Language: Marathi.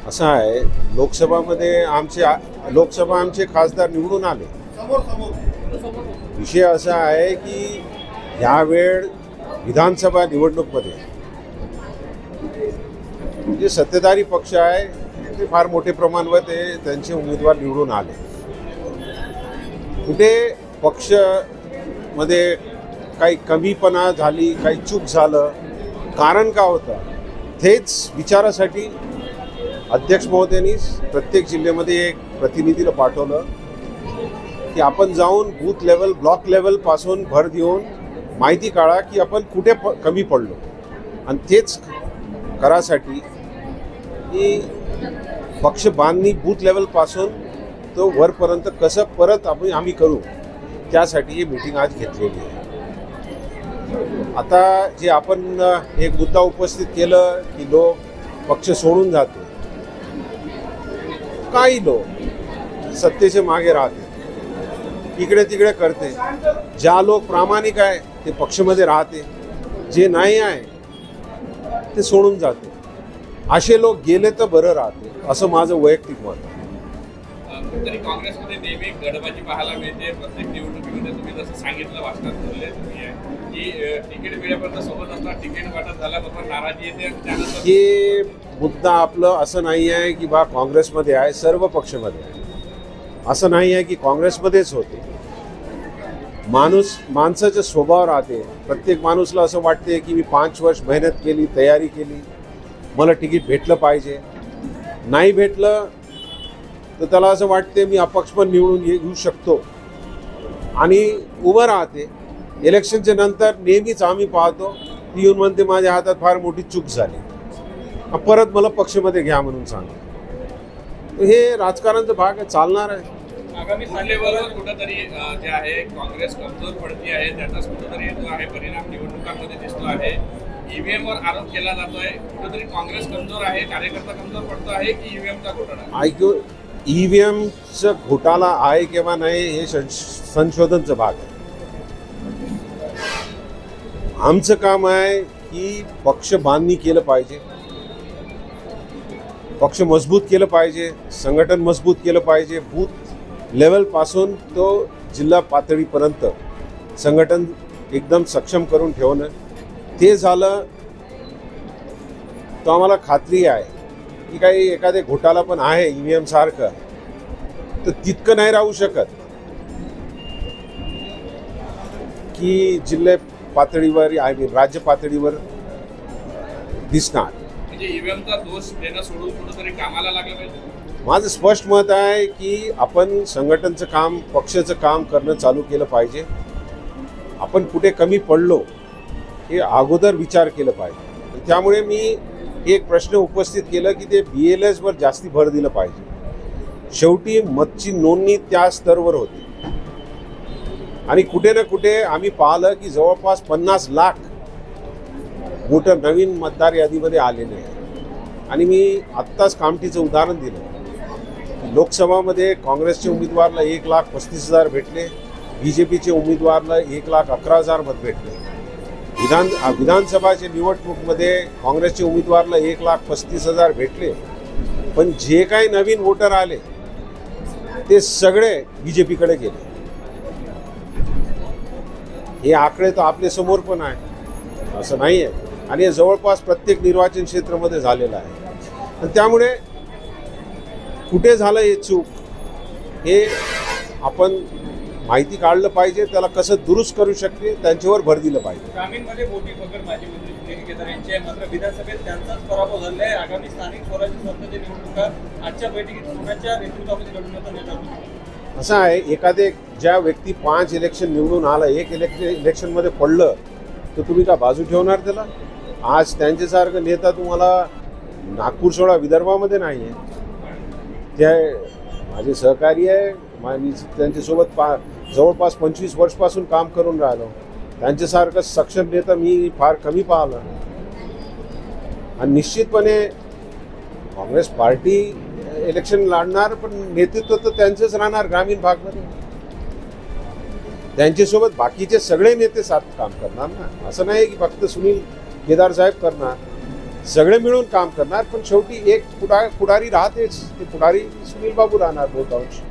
असं आहे, लोकसभा आमचे खासदार निवडून आले। विषय असा आहे की यावेळ विधानसभा निवडणूकमध्ये जे सत्ताधारी पक्ष आहे ते फार मोठे प्रमाणावर त्यांचे उमेदवार निवडून आले। कुठे पक्ष मध्ये काही कमीपणा झाली, काही चूक झालं, कारण का होतं तेच विचारासाठी अध्यक्ष महोदयांनी प्रत्येक जिल्ह्यामध्ये एक प्रतिनिधीला पाठवलं की आपण जाऊन बूथ लेवल, ब्लॉक लेवल पासून भर देऊन माहिती काढा की आपण कुठे कमी पडलो, आणि तेच करासाठी की पक्ष बांधणी बूथ लेवल पासून तो वरपर्यंत कसं परत आम्ही करू, त्यासाठी ही मीटिंग आज घेतलेली आहे। आता जे आपण एक मुद्दा उपस्थित केलं की लोक पक्ष सोडून जाते, काही लोक सत्तेचे मागे राहते, इकडे तिकडे करते। ज्या लोक प्रामाणिक आहे ते पक्षामध्ये राहते, जे नाही आहे ते सोडून जाते। असे लोक गेले तर बरं राहते, असं माझं वैयक्तिक मत आहे। तरी काँग्रेसमध्ये नेहमी गडबाजी पाहायला मिळते। प्रत्येक निवडणुकीमध्ये तुम्ही जसं सांगितलं, भाषणात बोलले तुम्ही की तिकीट मिळेपर्यंत सोबत असणार, तिकीट वाटत झाल्याबरोबर नाराजी येते। त्यानंतर हे मुद्दा आपलं असं नाही आहे की बा काँग्रेसमध्ये आहे, सर्व पक्षामध्ये आहे। असं नाही आहे की काँग्रेसमध्येच होते। माणसाचा स्वभाव राहते। प्रत्येक माणूसला असं वाटते की मी 5 वर्ष मेहनत केली, तयारी केली, मला तिकीट भेटलं पाहिजे। नाही भेटलं तर त्याला असं वाटते मी अपक्ष पण निवडून येऊ शकतो, आणि उभं राहते। इलेक्शनच्या नंतर नेहमीच आम्ही पाहतो ती येऊन म्हणते माझ्या हातात फार मोठी चूक झाली, परत मला पक्षामध्ये घ्या म्हणून सांगतो। हे राजकारणाचा भाग आहे, चालणार आहे। आगामी लेवलवर कुठंतरी जे आहे काँग्रेस कमजोर पडती आहे, त्याचाच कुठंतरी जो आहे परिणाम निवडणुकांमध्ये दिसतो आहे। ईव्हीएम वर आरोप केला जातोय, कुठंतरी काँग्रेस कमजोर आहे, कार्यकर्ता कमजोर पडतो आहे की ईव्हीएमचा घोटाळा? ईव्हीएमचा घोटाळा आहे किंवा नाही हे संशोधनचा भाग आहे। आमचं काम आहे की पक्ष बांधणी केलं पाहिजे, पक्ष मजबूत केलं पाहिजे, संघटन मजबूत केलं पाहिजे। बूथ लेवल पासून तो जिल्हा पातळीपर्यंत संघटन एकदम सक्षम करून ठेवणं, ते झालं तर आम्हाला खात्री आहे की काही एखादे घोटाळा पण आहे ईव्हीएम सारखं, तर तितकं नाही राहू शकत की जिल्हा पातळीवर राज्य पातळीवर दिसणार। म्हणजे ईव्हीएमचा दोष देणं सोडून कुठंतरी कामाला लागलं पाहिजे। माझं स्पष्ट मत आहे की आपण संघटनचं काम, पक्षाचं काम करणं चालू केलं पाहिजे। आपण कुठे कमी पडलो हे अगोदर विचार केलं पाहिजे। त्यामुळे मी एक प्रश्न उपस्थित केलं की ते BLS वर जास्ती भर दिलं पाहिजे। शेवटी मतची नोंदणी त्या स्तरावर होती, आणि कुठे ना कुठे आम्ही पाहिलं की जवळपास 50 लाख वोटर नवीन मतदार यादीमध्ये आलेले आहे। आणि मी आत्ताच कामठीचं उदाहरण दिलं। लोकसभामध्ये काँग्रेसच्या उमेदवारला 1,35,000 भेटले, BJPचे उमेदवारला 1,11,000 मत भेटले। विधानसभाच्या निवडणुकीमध्ये काँग्रेसच्या उमेदवारला 1,35,000 भेटले, पण जे काही नवीन वोटर आले ते सगळे BJPकडे गेले। हे आकडे तर आपल्या समोर पण आहे, असं नाही आहे, आणि हे जवळपास प्रत्येक निर्वाचन क्षेत्रामध्ये झालेलं आहे। आणि त्यामुळे कुठे झालं हे चूक हे आपण माहिती काढलं पाहिजे, त्याला कसं दुरुस्त करू शकते त्यांच्यावर भर दिलं पाहिजे। ग्रामीणमध्ये मोठी पकड माजी मंत्री सुनील केदार यांची आहे, मात्र विधानसभेत त्यांचाच पराभव झाला आहे। आगामी स्थानिक स्वराज्य संस्थेच्या निवडणुका आजच्या बैठकीत कोणाच्या नेतृत्वामध्ये लढवण्याचा निर्णय होईल? असं आहे, एखादे ज्या व्यक्ती 5 इलेक्शन निवडून आला, एक इलेक्शनमध्ये पडलं, तर तुम्ही का बाजू ठेवणार त्याला? आज त्यांच्यासारखं नेता तुम्हाला नागपूर सोडा विदर्भामध्ये नाही आहे। ते माझे सहकारी आहे, मी त्यांच्यासोबत जवळपास 25 वर्षपासून काम करून राहिलो। त्यांच्यासारखं सक्षम नेता मी फार कमी पाहिलं, आणि निश्चितपणे काँग्रेस पार्टी इलेक्शन लढणार, पण नेतृत्व तर त्यांचंच राहणार ग्रामीण भागमध्ये। त्यांच्यासोबत बाकीचे सगळे नेते साथ काम करणार ना, असं नाही की फक्त सुनील केदार साहेब करणार। सगळे मिळून काम करणार, पण शेवटी एक पुढारी राहतेच, ते पुढारी सुनील बाबू राहणार बहुतांश.